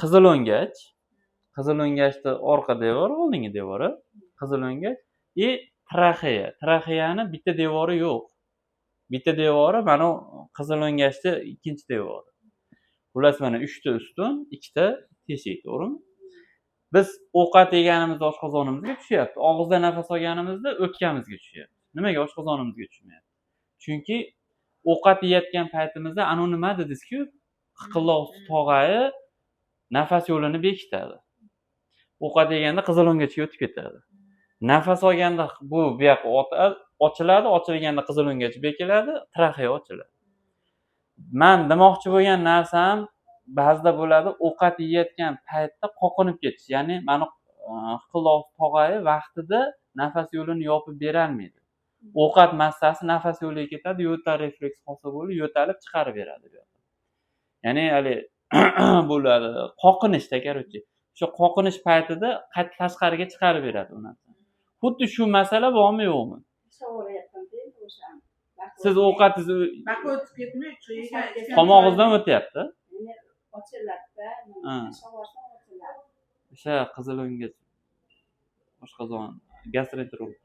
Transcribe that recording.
qizil o'ngach. Qizil o'ngachni orqa devori, oldingi devori. Qizil o'ngach. Traxeya. Traxeyani bitta devori yo'q. Bitta devori mana qizil o'ngachni ikkinchi devori. Xullas mana 3 ta ustun, 2 ta teshik, to'g'rimi? Biz ovqat yeganimizda oshqozonimizga tushyapti. Og'izda nafas olganimizda o'pkamizga tushyapti. Nimaga oshqozonimizga tushmayapti? Chunki ovqat yeyotgan paytimizda nima dedingiz-ku, hiqilloq tog'ayi nafas yo'lini bekitadi. Ovqat yeganda qizil o'ngachga o'tib ketadi. Nafas olganda bu yoqqa ochiladi, ochilganda qizil o'ngach bekiladi, traxeya ochiladi. Men demoqchi bo'lgan narsam ba'zida bo'ladi, ovqat yeyotgan paytda qoqinib ketish. Ya'ni mana hiqilloq tog'ayi vaqtida nafas yo'lini yopib bera olmaydi. Ovqat massasi nafas yo'liga ketadi, yo'tal refleks hosil bo'lib, yo'talib chiqarib beradi. Ya'ni hali bo'ladi, qoqinishda, короче. Shu qoqinish paytida tashqariga chiqarib beradi u narsani. Xuddi shu masala bormi yo'qmi? Siz ovqatingizni o'tib ketmay, tomog'ingizdan o'tyapti. Ochiladi-da, O'sha qizil o'ngach oshqozon gastroenterolog